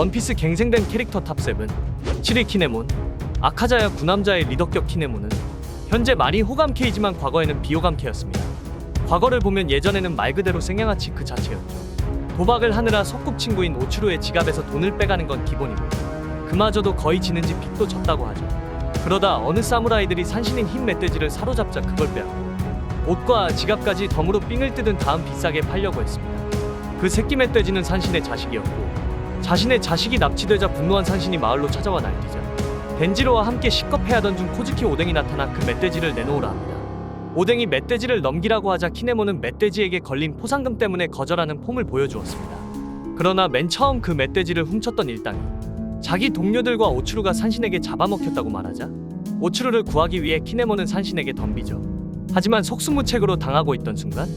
원피스 갱생된 캐릭터 탑7 7위 키네몬. 아카자야 구남자의 리더격 키네몬은 현재 많이 호감캐이지만 과거에는 비호감캐였습니다. 과거를 보면 예전에는 말 그대로 생양아치 그 자체였죠. 도박을 하느라 소꿉친구인 오츠루의 지갑에서 돈을 빼가는 건 기본이고 그마저도 거의 지는지 빚도 졌다고 하죠. 그러다 어느 사무라이들이 산신인 흰 멧돼지를 사로잡자 그걸 빼앗고 옷과 지갑까지 덤으로 삥을 뜯은 다음 비싸게 팔려고 했습니다. 그 새끼 멧돼지는 산신의 자식이었고 자신의 자식이 납치되자 분노한 산신이 마을로 찾아와 날뛰자 덴지로와 함께 식겁해하던 중 코즈키 오뎅이 나타나 그 멧돼지를 내놓으라 합니다. 오뎅이 멧돼지를 넘기라고 하자 키네몬은 멧돼지에게 걸린 포상금 때문에 거절하는 폼을 보여주었습니다. 그러나 맨 처음 그 멧돼지를 훔쳤던 일당이 자기 동료들과 오츠루가 산신에게 잡아먹혔다고 말하자 오츠루를 구하기 위해 키네몬은 산신에게 덤비죠. 하지만 속수무책으로 당하고 있던 순간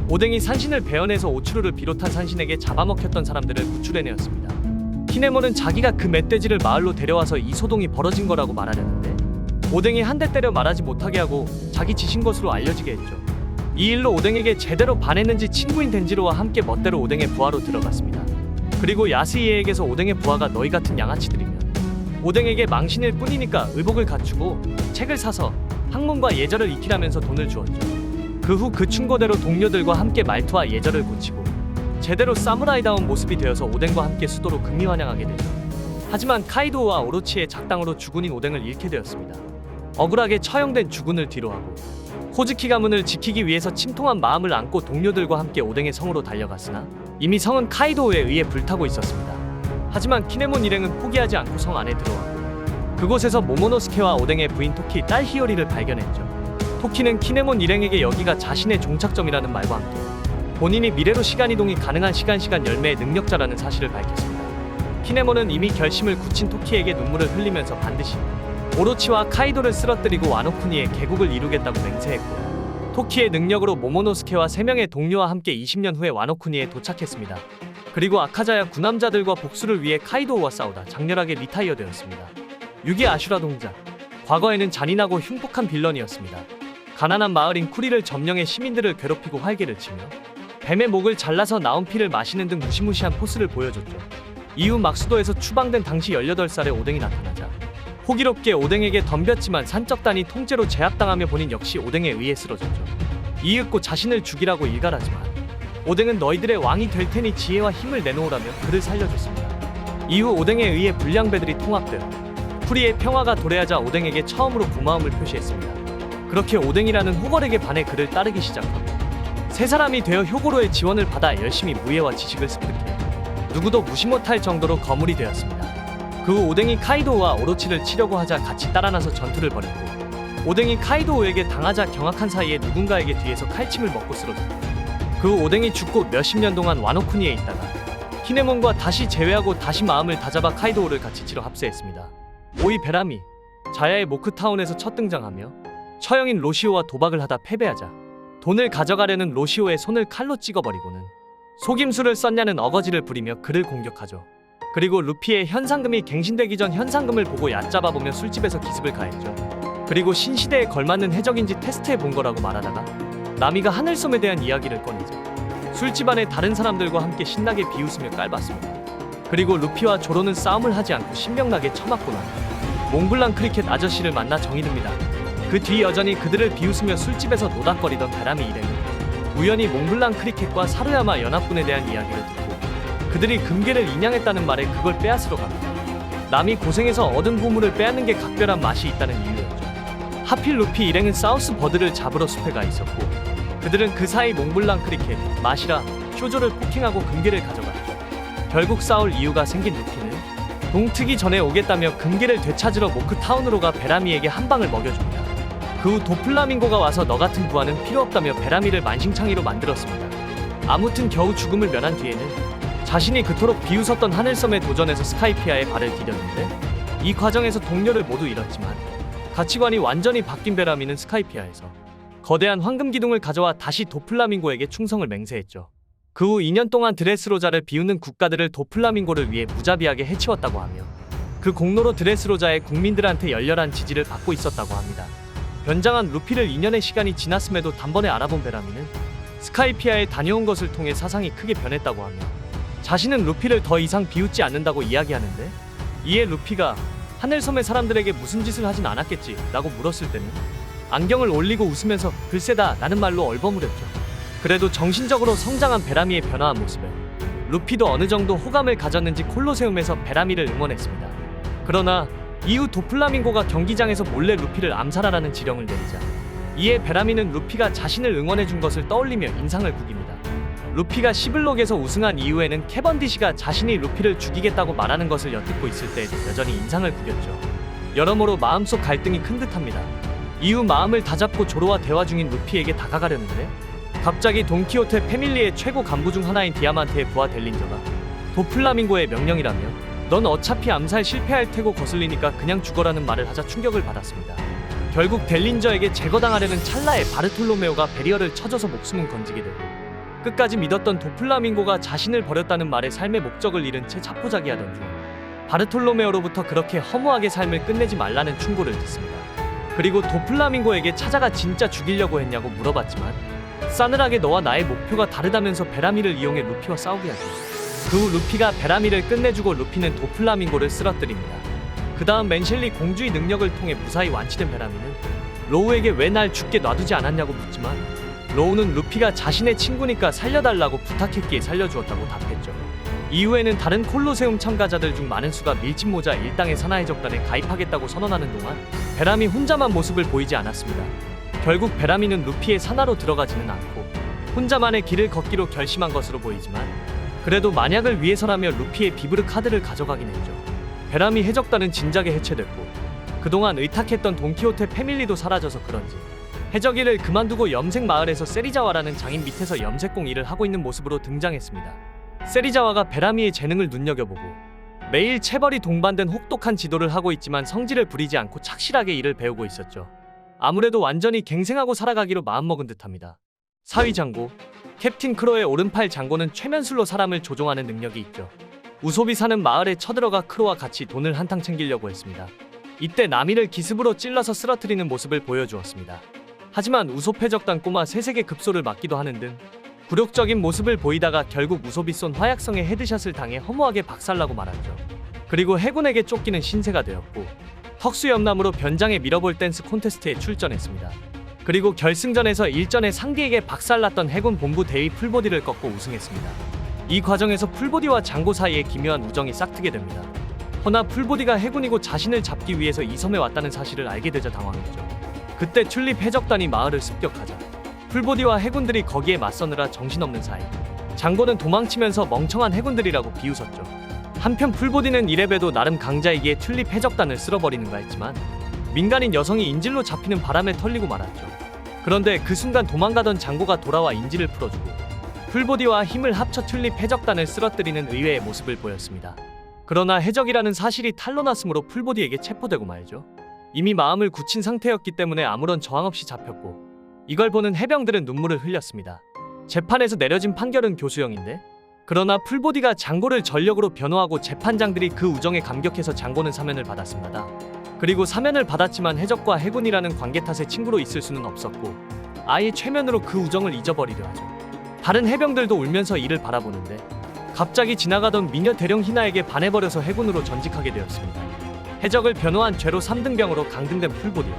오뎅이 산신을 베어내서 오츠루를 비롯한 산신에게 잡아먹혔던 사람들을 구출해내었습니다. 키네몬은 자기가 그 멧돼지를 마을로 데려와서 이 소동이 벌어진 거라고 말하려는데 오뎅이 한 대 때려 말하지 못하게 하고 자기 지신 것으로 알려지게 했죠. 이 일로 오뎅에게 제대로 반했는지 친구인 덴지로와 함께 멋대로 오뎅의 부하로 들어갔습니다. 그리고 야스이에에게서 오뎅의 부하가 너희 같은 양아치들이면 오뎅에게 망신일 뿐이니까 의복을 갖추고 책을 사서 학문과 예절을 익히라면서 돈을 주었죠. 그 후 그 충고대로 동료들과 함께 말투와 예절을 고치고 제대로 사무라이다운 모습이 되어서 오뎅과 함께 수도로 금미환영하게 되죠. 하지만 카이도우와 오로치의 작당으로 주군인 오뎅을 잃게 되었습니다. 억울하게 처형된 주군을 뒤로하고 코즈키 가문을 지키기 위해서 침통한 마음을 안고 동료들과 함께 오뎅의 성으로 달려갔으나 이미 성은 카이도우에 의해 불타고 있었습니다. 하지만 키네몬 일행은 포기하지 않고 성 안에 들어왔고 그곳에서 모모노스케와 오뎅의 부인 토키 딸 히요리를 발견했죠. 토키는 키네몬 일행에게 여기가 자신의 종착점이라는 말과 함께 본인이 미래로 시간이동이 가능한 시간 열매의 능력자라는 사실을 밝혔습니다. 키네몬은 이미 결심을 굳힌 토키에게 눈물을 흘리면서 반드시 오로치와 카이도를 쓰러뜨리고 와노쿠니의 개국을 이루겠다고 맹세했고 토키의 능력으로 모모노스케와 3명의 동료와 함께 20년 후에 와노쿠니에 도착했습니다. 그리고 아카자야 구남자들과 복수를 위해 카이도우와 싸우다 장렬하게 리타이어 되었습니다. 6위 아슈라 동작. 과거에는 잔인하고 흉폭한 빌런이었습니다. 가난한 마을인 쿠리를 점령해 시민들을 괴롭히고 활개를 치며 뱀의 목을 잘라서 나온 피를 마시는 등 무시무시한 포스를 보여줬죠. 이후 막수도에서 추방된 당시 18살의 오뎅이 나타나자 호기롭게 오뎅에게 덤볐지만 산적단이 통째로 제압당하며 본인 역시 오뎅에 의해 쓰러졌죠. 이윽고 자신을 죽이라고 일갈하지만 오뎅은 너희들의 왕이 될 테니 지혜와 힘을 내놓으라며 그를 살려줬습니다. 이후 오뎅에 의해 불량배들이 통합되어 쿠리의 평화가 도래하자 오뎅에게 처음으로 고마움을 표시했습니다. 그렇게 오뎅이라는 호걸에게 반해 그를 따르기 시작하고 세 사람이 되어 효고로의 지원을 받아 열심히 무예와 지식을 습득해 누구도 무시 못할 정도로 거물이 되었습니다. 그 후 오뎅이 카이도우와 오로치를 치려고 하자 같이 따라 나서 전투를 벌였고 오뎅이 카이도우에게 당하자 경악한 사이에 누군가에게 뒤에서 칼침을 먹고 쓰러졌고 그 후 오뎅이 죽고 몇십 년 동안 와노쿠니에 있다가 키네몬과 다시 재회하고 다시 마음을 다잡아 카이도우를 같이 치러 합세했습니다. 5위 베라미. 자야의 모크타운에서 첫 등장하며 처형인 로시오와 도박을 하다 패배하자 돈을 가져가려는 로시오의 손을 칼로 찍어버리고는 속임수를 썼냐는 어거지를 부리며 그를 공격하죠. 그리고 루피의 현상금이 갱신되기 전 현상금을 보고 얕잡아보며 술집에서 기습을 가했죠. 그리고 신시대에 걸맞는 해적인지 테스트해본 거라고 말하다가 나미가 하늘섬에 대한 이야기를 꺼내자 술집 안에 다른 사람들과 함께 신나게 비웃으며 깔봤습니다. 그리고 루피와 조로는 싸움을 하지 않고 신명나게 처맞고 난 몽블랑 크리켓 아저씨를 만나 정이 듭니다. 그 뒤 여전히 그들을 비웃으며 술집에서 노닥거리던 베라미 일행은 우연히 몽블랑 크리켓과 사루야마 연합군에 대한 이야기를 듣고 그들이 금괴를 인양했다는 말에 그걸 빼앗으러 갑니다. 남이 고생해서 얻은 보물을 빼앗는 게 각별한 맛이 있다는 이유였죠. 하필 루피 일행은 사우스 버드를 잡으러 숲에 가 있었고 그들은 그 사이 몽블랑 크리켓, 마시라, 쇼조를 폭행하고 금괴를 가져갔죠. 결국 싸울 이유가 생긴 루피는 동트기 전에 오겠다며 금괴를 되찾으러 모크타운으로 가 베라미에게 한 방을 먹여줍니다. 그 후 도플라밍고가 와서 너 같은 부하는 필요 없다며 베라미를 만신창이로 만들었습니다. 아무튼 겨우 죽음을 면한 뒤에는 자신이 그토록 비웃었던 하늘섬에 도전해서 스카이피아에 발을 디뎠는데 이 과정에서 동료를 모두 잃었지만 가치관이 완전히 바뀐 베라미는 스카이피아에서 거대한 황금 기둥을 가져와 다시 도플라밍고에게 충성을 맹세했죠. 그 후 2년 동안 드레스로자를 비웃는 국가들을 도플라밍고를 위해 무자비하게 해치웠다고 하며 그 공로로 드레스로자의 국민들한테 열렬한 지지를 받고 있었다고 합니다. 변장한 루피를 2년의 시간이 지났음에도 단번에 알아본 베라미는 스카이피아에 다녀온 것을 통해 사상이 크게 변했다고 하며 자신은 루피를 더 이상 비웃지 않는다고 이야기하는데, 이에 루피가 하늘섬의 사람들에게 무슨 짓을 하진 않았겠지 라고 물었을 때는 안경을 올리고 웃으면서 글쎄다 라는 말로 얼버무렸죠. 그래도 정신적으로 성장한 베라미의 변화한 모습에 루피도 어느 정도 호감을 가졌는지 콜로세움에서 베라미를 응원했습니다. 그러나 이후 도플라밍고가 경기장에서 몰래 루피를 암살하라는 지령을 내리자, 이에 베라미는 루피가 자신을 응원해준 것을 떠올리며 인상을 구깁니다. 루피가 시블록에서 우승한 이후에는 캐번디시가 자신이 루피를 죽이겠다고 말하는 것을 엿듣고 있을 때에도 여전히 인상을 구겼죠. 여러모로 마음속 갈등이 큰 듯합니다. 이후 마음을 다잡고 조로와 대화 중인 루피에게 다가가려는데, 갑자기 돈키호테 패밀리의 최고 간부 중 하나인 디아만테의 부하 델린저가 도플라밍고의 명령이라며 넌 어차피 암살 실패할 테고 거슬리니까 그냥 죽어라는 말을 하자 충격을 받았습니다. 결국 델린저에게 제거당하려는 찰나에 바르톨로메오가 베리어를 쳐줘서 목숨은 건지게 되고, 끝까지 믿었던 도플라밍고가 자신을 버렸다는 말에 삶의 목적을 잃은 채 자포자기하던 중 바르톨로메오로부터 그렇게 허무하게 삶을 끝내지 말라는 충고를 듣습니다. 그리고 도플라밍고에게 찾아가 진짜 죽이려고 했냐고 물어봤지만 싸늘하게 너와 나의 목표가 다르다면서 베라미를 이용해 루피와 싸우게 하죠. 그 후 루피가 베라미를 끝내주고 루피는 도플라밍고를 쓰러뜨립니다. 그 다음 맨셸리 공주의 능력을 통해 무사히 완치된 베라미는 로우에게 왜 날 죽게 놔두지 않았냐고 묻지만 로우는 루피가 자신의 친구니까 살려달라고 부탁했기에 살려주었다고 답했죠. 이후에는 다른 콜로세움 참가자들 중 많은 수가 밀짚모자 일당의 사나이적단에 가입하겠다고 선언하는 동안 베라미 혼자만 모습을 보이지 않았습니다. 결국 베라미는 루피의 산하로 들어가지는 않고 혼자만의 길을 걷기로 결심한 것으로 보이지만, 그래도 만약을 위해서라며 루피의 비브르 카드를 가져가긴 했죠. 베라미 해적단은 진작에 해체됐고 그동안 의탁했던 돈키호테 패밀리도 사라져서 그런지 해적일을 그만두고 염색 마을에서 세리자와라는 장인 밑에서 염색공 일을 하고 있는 모습으로 등장했습니다. 세리자와가 베라미의 재능을 눈여겨보고 매일 체벌이 동반된 혹독한 지도를 하고 있지만 성질을 부리지 않고 착실하게 일을 배우고 있었죠. 아무래도 완전히 갱생하고 살아가기로 마음먹은 듯합니다. 사위장고, 캡틴 크로의 오른팔 장고는 최면술로 사람을 조종하는 능력이 있죠. 우솝이 사는 마을에 쳐들어가 크로와 같이 돈을 한탕 챙기려고 했습니다. 이때 나미를 기습으로 찔러서 쓰러뜨리는 모습을 보여주었습니다. 하지만 우솝 해적단 꼬마 셋에게 급소를 맞기도 하는 등 굴욕적인 모습을 보이다가 결국 우솝이 쏜 화약성의 헤드샷을 당해 허무하게 박살나고 말았죠. 그리고 해군에게 쫓기는 신세가 되었고 턱수염남으로 변장에 밀어볼 댄스 콘테스트에 출전했습니다. 그리고 결승전에서 일전에 상디에게 박살났던 해군 본부 대위 풀보디를 꺾고 우승했습니다. 이 과정에서 풀보디와 장고 사이에 기묘한 우정이 싹트게 됩니다. 허나 풀보디가 해군이고 자신을 잡기 위해서 이 섬에 왔다는 사실을 알게 되자 당황했죠. 그때 튤립 해적단이 마을을 습격하자 풀보디와 해군들이 거기에 맞서느라 정신없는 사이 장고는 도망치면서 멍청한 해군들이라고 비웃었죠. 한편 풀보디는 이래봬도 나름 강자이기에 튤립 해적단을 쓸어버리는가 했지만 민간인 여성이 인질로 잡히는 바람에 털리고 말았죠. 그런데 그 순간 도망가던 장고가 돌아와 인질을 풀어주고 풀보디와 힘을 합쳐 튤립 해적단을 쓰러뜨리는 의외의 모습을 보였습니다. 그러나 해적이라는 사실이 탄로났으므로 풀보디에게 체포되고 말죠. 이미 마음을 굳힌 상태였기 때문에 아무런 저항 없이 잡혔고 이걸 보는 해병들은 눈물을 흘렸습니다. 재판에서 내려진 판결은 교수형인데, 그러나 풀보디가 장고를 전력으로 변호하고 재판장들이 그 우정에 감격해서 장고는 사면을 받았습니다. 그리고 사면을 받았지만 해적과 해군이라는 관계 탓에 친구로 있을 수는 없었고 아예 최면으로 그 우정을 잊어버리려 하죠. 다른 해병들도 울면서 이를 바라보는데 갑자기 지나가던 미녀 대령 희나에게 반해버려서 해군으로 전직하게 되었습니다. 해적을 변호한 죄로 3등병으로 강등된 풀보디와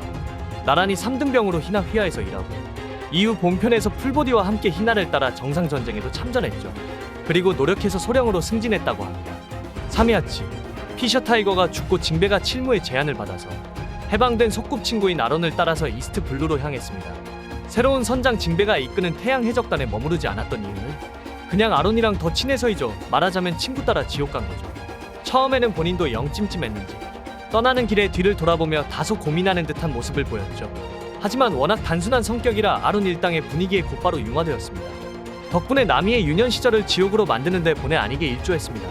나란히 3등병으로 희나 휘하에서 일하고 이후 본편에서 풀보디와 함께 희나를 따라 정상전쟁에도 참전했죠. 그리고 노력해서 소령으로 승진했다고 합니다. 사미아치, 피셔 타이거가 죽고 징베가 칠무의 제안을 받아서 해방된 소꿉친구인 아론을 따라서 이스트 블루로 향했습니다. 새로운 선장 징베가 이끄는 태양 해적단에 머무르지 않았던 이유는 그냥 아론이랑 더 친해서이죠. 말하자면 친구 따라 지옥 간 거죠. 처음에는 본인도 영 찜찜했는지 떠나는 길에 뒤를 돌아보며 다소 고민하는 듯한 모습을 보였죠. 하지만 워낙 단순한 성격이라 아론 일당의 분위기에 곧바로 융화되었습니다. 덕분에 나미의 유년 시절을 지옥으로 만드는 데 본의 아니게 일조했습니다.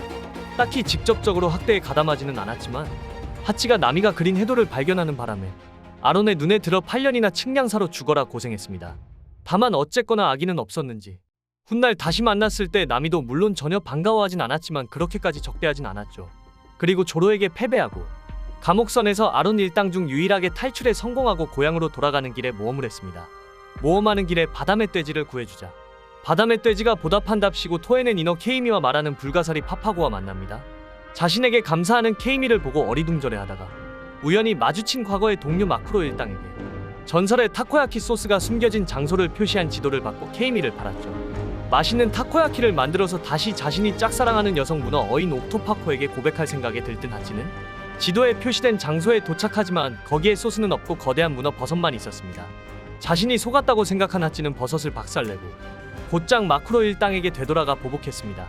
딱히 직접적으로 학대에 가담하지는 않았지만 하치가 나미가 그린 해도를 발견하는 바람에 아론의 눈에 들어 8년이나 측량사로 죽어라 고생했습니다. 다만 어쨌거나 아기는 없었는지 훗날 다시 만났을 때 나미도 물론 전혀 반가워하진 않았지만 그렇게까지 적대하진 않았죠. 그리고 조로에게 패배하고 감옥선에서 아론 일당 중 유일하게 탈출에 성공하고 고향으로 돌아가는 길에 모험을 했습니다. 모험하는 길에 바다멧돼지를 구해주자 바다 멧돼지가 보답한답시고 토해낸 인어 케이미와 말하는 불가사리 파파고와 만납니다. 자신에게 감사하는 케이미를 보고 어리둥절해하다가 우연히 마주친 과거의 동료 마크로 일당에게 전설의 타코야키 소스가 숨겨진 장소를 표시한 지도를 받고 케이미를 팔았죠. 맛있는 타코야키를 만들어서 다시 자신이 짝사랑하는 여성 문어 어인 옥토파코에게 고백할 생각에 들뜬 하치는 지도에 표시된 장소에 도착하지만 거기에 소스는 없고 거대한 문어 버섯만 있었습니다. 자신이 속았다고 생각한 하치는 버섯을 박살내고 곧장 마크로 일당에게 되돌아가 보복했습니다.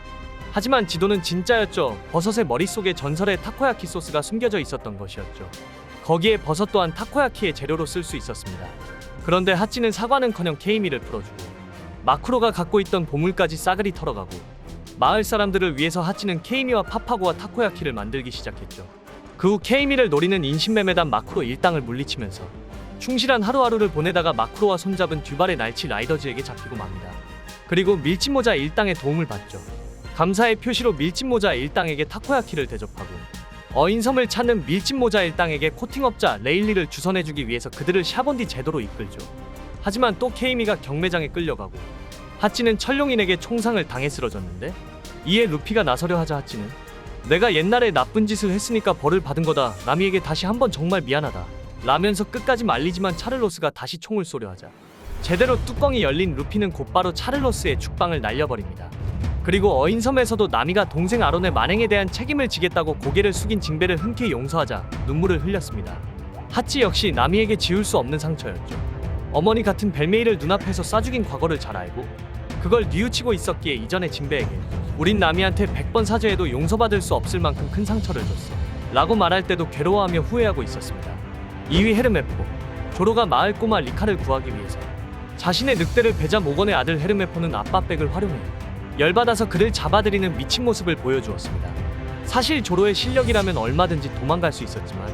하지만 지도는 진짜였죠. 버섯의 머릿속에 전설의 타코야키 소스가 숨겨져 있었던 것이었죠. 거기에 버섯 또한 타코야키의 재료로 쓸 수 있었습니다. 그런데 하치는 사과는커녕 케이미를 풀어주고 마크로가 갖고 있던 보물까지 싸그리 털어가고 마을 사람들을 위해서 하치는 케이미와 파파고와 타코야키를 만들기 시작했죠. 그 후 케이미를 노리는 인신매매단 마크로 일당을 물리치면서 충실한 하루하루를 보내다가 마크로와 손잡은 듀발의 날치 라이더즈에게 잡히고 맙니다. 그리고 밀짚모자 일당의 도움을 받죠. 감사의 표시로 밀짚모자 일당에게 타코야키를 대접하고 어인섬을 찾는 밀짚모자 일당에게 코팅업자 레일리를 주선해주기 위해서 그들을 샤본디 제도로 이끌죠. 하지만 또 케이미가 경매장에 끌려가고 하치는 철룡인에게 총상을 당해 쓰러졌는데 이에 루피가 나서려 하자 하치는 내가 옛날에 나쁜 짓을 했으니까 벌을 받은 거다. 나미에게 다시 한번 정말 미안하다 라면서 끝까지 말리지만 차를로스가 다시 총을 쏘려 하자 제대로 뚜껑이 열린 루피는 곧바로 차를로스의 죽방을 날려버립니다. 그리고 어인섬에서도 나미가 동생 아론의 만행에 대한 책임을 지겠다고 고개를 숙인 징배를 흔쾌히 용서하자 눈물을 흘렸습니다. 하치 역시 나미에게 지울 수 없는 상처였죠. 어머니 같은 벨메이를 눈앞에서 쏴 죽인 과거를 잘 알고 그걸 뉘우치고 있었기에 이전에 징배에게 우린 나미한테 100번 사죄해도 용서받을 수 없을 만큼 큰 상처를 줬어 라고 말할 때도 괴로워하며 후회하고 있었습니다. 2위 헤르메포. 조로가 마을 꼬마 리카를 구하기 위해서 자신의 늑대를 배자 모건의 아들 헤르메포는 아빠백을 활용해 열받아서 그를 잡아들이는 미친 모습을 보여주었습니다. 사실 조로의 실력이라면 얼마든지 도망갈 수 있었지만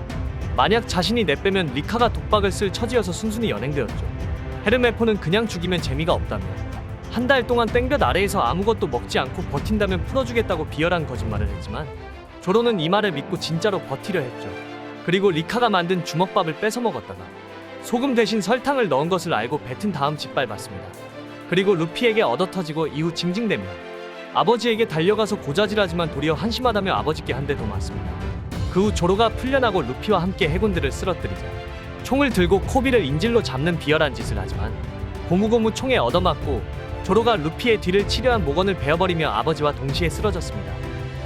만약 자신이 내빼면 리카가 독박을 쓸 처지여서 순순히 연행되었죠. 헤르메포는 그냥 죽이면 재미가 없다며 한 달 동안 땡볕 아래에서 아무것도 먹지 않고 버틴다면 풀어주겠다고 비열한 거짓말을 했지만 조로는 이 말을 믿고 진짜로 버티려 했죠. 그리고 리카가 만든 주먹밥을 뺏어 먹었다가 소금 대신 설탕을 넣은 것을 알고 뱉은 다음 짓밟았습니다. 그리고 루피에게 얻어터지고 이후 징징대며 아버지에게 달려가서 고자질하지만 도리어 한심하다며 아버지께 한 대 더 맞습니다. 그 후 조로가 풀려나고 루피와 함께 해군들을 쓰러뜨리자 총을 들고 코비를 인질로 잡는 비열한 짓을 하지만 고무고무 총에 얻어맞고 조로가 루피의 뒤를 치려한 모건을 베어버리며 아버지와 동시에 쓰러졌습니다.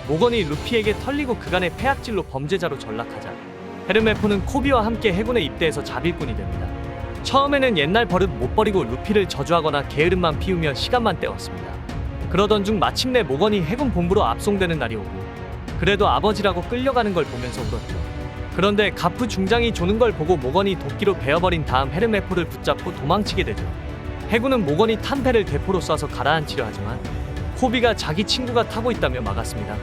모건이 루피에게 털리고 그간의 폐악질로 범죄자로 전락하자 헤르메포는 코비와 함께 해군에 입대해서 자빌꾼이 됩니다. 처음에는 옛날 버릇 못 버리고 루피를 저주하거나 게으름만 피우며 시간만 때웠습니다. 그러던 중 마침내 모건이 해군 본부로 압송되는 날이 오고 그래도 아버지라고 끌려가는 걸 보면서 울었죠. 그런데 가프 중장이 조는 걸 보고 모건이 도끼로 베어버린 다음 헤르메포를 붙잡고 도망치게 되죠. 해군은 모건이 탄 배를 대포로 쏴서 가라앉히려 하지만 코비가 자기 친구가 타고 있다며 막았습니다.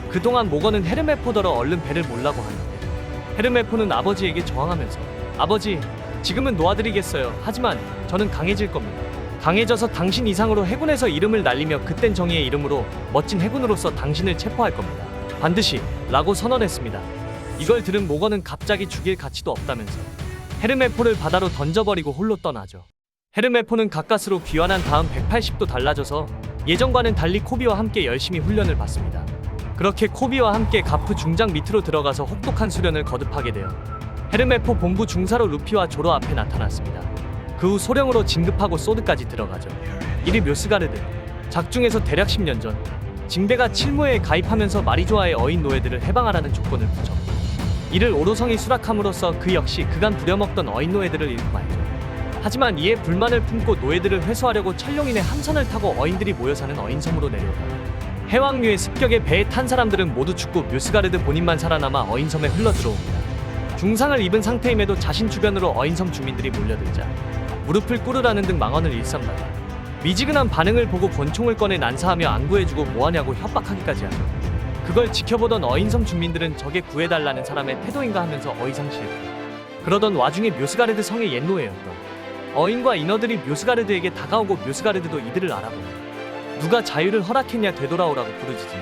그동안 모건은 헤르메포더러 얼른 배를 몰라고 하는데 헤르메포는 아버지에게 저항하면서 아버지, 지금은 놓아드리겠어요. 하지만 저는 강해질 겁니다. 강해져서 당신 이상으로 해군에서 이름을 날리며 그땐 정의의 이름으로 멋진 해군으로서 당신을 체포할 겁니다. 반드시 라고 선언했습니다. 이걸 들은 모건은 갑자기 죽일 가치도 없다면서 헤르메포를 바다로 던져버리고 홀로 떠나죠. 헤르메포는 가까스로 귀환한 다음 180도 달라져서 예전과는 달리 코비와 함께 열심히 훈련을 받습니다. 그렇게 코비와 함께 가프 중장 밑으로 들어가서 혹독한 수련을 거듭하게 되어 헤르메포 본부 중사로 루피와 조로 앞에 나타났습니다. 그 후 소령으로 진급하고 소드까지 들어가죠. 이리 묘스가르드. 작중에서 대략 10년 전 징배가 칠무회에 가입하면서 마리조아의 어인 노예들을 해방하라는 조건을 붙였고 이를 오로성이 수락함으로써 그 역시 그간 부려먹던 어인 노예들을 잃고 말죠. 하지만 이에 불만을 품고 노예들을 회수하려고 철룡인의 함선을 타고 어인들이 모여 사는 어인섬으로 내려오다 해왕류의 습격에 배에 탄 사람들은 모두 죽고 묘스가르드 본인만 살아남아 어인섬에 흘러들어옵니다. 중상을 입은 상태임에도 자신 주변으로 어인섬 주민들이 몰려들자 무릎을 꿇으라는 등 망언을 일삼다가 미지근한 반응을 보고 권총을 꺼내 난사하며 안 구해주고 뭐하냐고 협박하기까지 하죠. 그걸 지켜보던 어인섬 주민들은 저게 구해달라는 사람의 태도인가 하면서 어이상시했고 그러던 와중에 묘스가르드 성의 옛 노예였던 어인과 인어들이 묘스가르드에게 다가오고 묘스가르드도 이들을 알아보며 누가 자유를 허락했냐 되돌아오라고 부르짖으며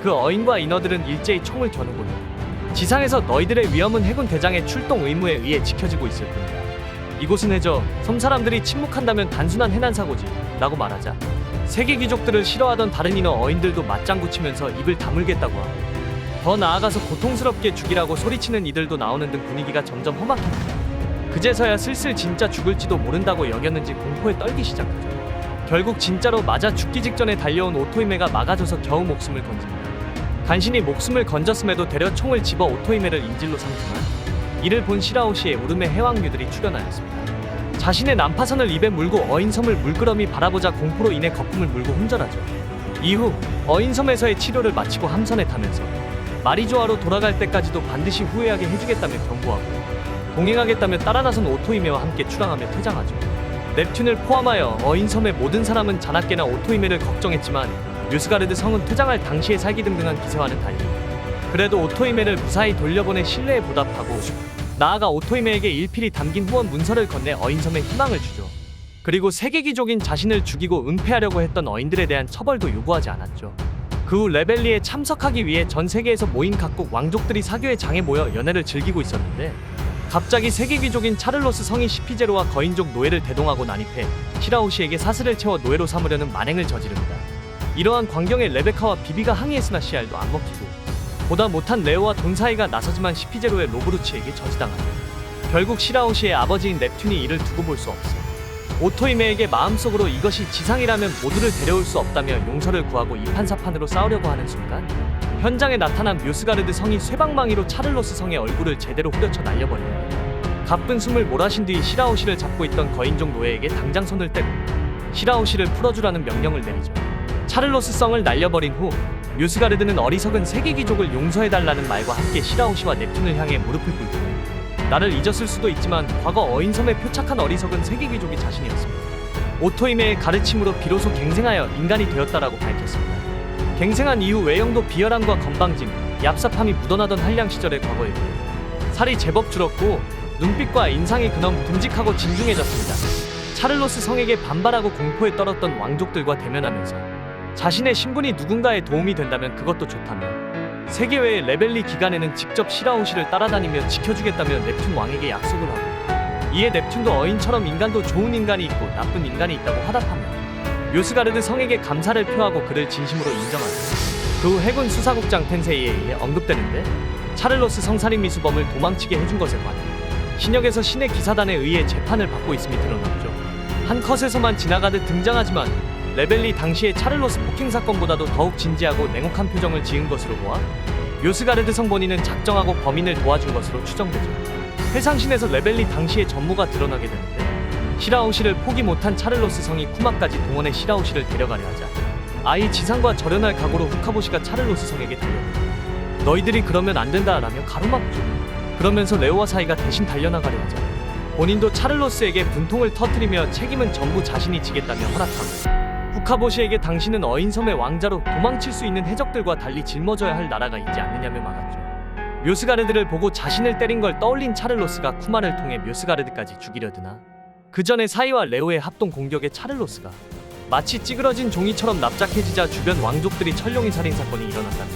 그 어인과 인어들은 일제히 총을 겨누고는 지상에서 너희들의 위험은 해군 대장의 출동 의무에 의해 지켜지고 있을 뿐이다. 이곳은 해저, 섬 사람들이 침묵한다면 단순한 해난 사고지 라고 말하자 세계 귀족들을 싫어하던 다른 인어 어인들도 맞장구 치면서 입을 다물겠다고 하고, 더 나아가서 고통스럽게 죽이라고 소리치는 이들도 나오는 등 분위기가 점점 험악해집니다. 그제서야 슬슬 진짜 죽을지도 모른다고 여겼는지 공포에 떨기 시작하죠. 결국 진짜로 맞아 죽기 직전에 달려온 오토히메가 막아줘서 겨우 목숨을 건집니다. 간신히 목숨을 건졌음에도 되려 총을 집어 오토히메를 인질로 삼지만, 이를 본 시라오시의 울음에 해왕류들이 출현하였습니다. 자신의 난파선을 입에 물고 어인섬을 물끄러미 바라보자 공포로 인해 거품을 물고 혼절하죠. 이후 어인섬에서의 치료를 마치고 함선에 타면서 마리조아로 돌아갈 때까지도 반드시 후회하게 해주겠다며 경고하고, 동행하겠다며 따라 나선 오토히메와 함께 출항하며 퇴장하죠. 넵튠을 포함하여 어인섬의 모든 사람은 자나깨나 오토히메를 걱정했지만, 뮤스가르드 성은 퇴장할 당시의 살기등등한 기세와는 달리 그래도 오토히메를 무사히 돌려보내 신뢰에 보답하고, 나아가 오토히메에게 일필이 담긴 후원 문서를 건네 어인섬에 희망을 주죠. 그리고 세계 귀족인 자신을 죽이고 은폐하려고 했던 어인들에 대한 처벌도 요구하지 않았죠. 그 후 레벨리에 참석하기 위해 전 세계에서 모인 각국 왕족들이 사교의 장에 모여 연애를 즐기고 있었는데, 갑자기 세계 귀족인 차를로스 성이 시피제로와 거인족 노예를 대동하고 난입해 시라오시에게 사슬을 채워 노예로 삼으려는 만행을 저지릅니다. 이러한 광경에 레베카와 비비가 항의했으나 씨알도 안 먹히고, 보다 못한 레오와 돈 사이가 나서지만 시피제로의 로브루치에게 저지당하죠. 결국 시라오시의 아버지인 넵튠이 이를 두고 볼 수 없어 오토히메에게 마음속으로 이것이 지상이라면 모두를 데려올 수 없다며 용서를 구하고 이판사판으로 싸우려고 하는 순간, 현장에 나타난 뮤스가르드 성이 쇠방망이로 차를로스 성의 얼굴을 제대로 후려쳐 날려버립니다. 가쁜 숨을 몰아신 뒤 시라오시를 잡고 있던 거인족 노예에게 당장 손을 떼고 시라오시를 풀어주라는 명령을 내리죠. 차를로스 성을 날려버린 후 뮤스가르드는 어리석은 세계 귀족을 용서해달라는 말과 함께 시라오시와 넵튠을 향해 무릎을 꿇고, 나를 잊었을 수도 있지만 과거 어인섬에 표착한 어리석은 세계 귀족이 자신이었습니다. 오토히메의 가르침으로 비로소 갱생하여 인간이 되었다라고 밝혔습니다. 갱생한 이후 외형도 비열함과 건방짐, 얍삽함이 묻어나던 한량 시절의 과거에 비해 살이 제법 줄었고 눈빛과 인상이 그놈 듬직하고 진중해졌습니다. 차를로스 성에게 반발하고 공포에 떨었던 왕족들과 대면하면서 자신의 신분이 누군가에 도움이 된다면 그것도 좋다며, 세계외의 레벨리 기간에는 직접 시라오시를 따라다니며 지켜주겠다며 넵튠 왕에게 약속을 하고, 이에 넵튠도 어인처럼 인간도 좋은 인간이 있고 나쁜 인간이 있다고 화답하며 뮤스가르드 성에게 감사를 표하고 그를 진심으로 인정하죠. 그 후 해군 수사국장 텐세이에 의해 언급되는데, 차를로스 성살인 미수범을 도망치게 해준 것에 관해 신역에서 신의 기사단에 의해 재판을 받고 있음이 드러났죠. 한 컷에서만 지나가듯 등장하지만 레벨리 당시의 차를로스 폭행 사건보다도 더욱 진지하고 냉혹한 표정을 지은 것으로 보아 뮤스가르드 성 본인은 작정하고 범인을 도와준 것으로 추정되죠. 회상신에서 레벨리 당시의 전모가 드러나게 되는데, 시라오시를 포기 못한 차를로스 성이 쿠마까지 동원해 시라오시를 데려가려 하자 아이 지상과 절연할 각오로 후카보시가 차를로스 성에게 달려들고, 너희들이 그러면 안 된다라며 가로막죠. 그러면서 레오와 사이가 대신 달려나가려 하자 본인도 차를로스에게 분통을 터뜨리며 책임은 전부 자신이 지겠다며 허락하고, 후카보시에게 당신은 어인섬의 왕자로 도망칠 수 있는 해적들과 달리 짊어져야 할 나라가 있지 않느냐며 막았죠. 뮤스가르드를 보고 자신을 때린 걸 떠올린 차를로스가 쿠마를 통해 뮤스가르드까지 죽이려 드나, 그 전에 사이와 레오의 합동 공격에 차를로스가 마치 찌그러진 종이처럼 납작해지자 주변 왕족들이 철룡이 살인 사건이 일어났다며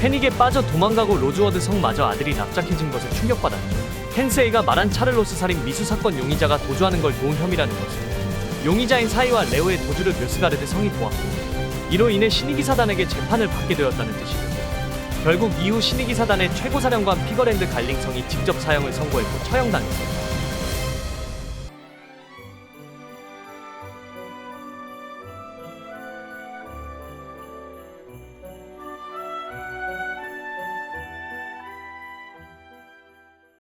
패닉에 빠져 도망가고 로즈워드 성마저 아들이 납작해진 것에 충격받았죠. 텐세이가 말한 차를로스 살인 미수 사건 용의자가 도주하는 걸 도운 혐의라는 것은 용의자인 사이와 레오의 도주를 뮤스가르드 성이 도왔고, 이로 인해 신의기사단에게 재판을 받게 되었다는 뜻이죠. 결국 이후 신의기사단의 최고사령관 피거랜드 갈링성이 직접 사형을 선고했고 처형당했습니다.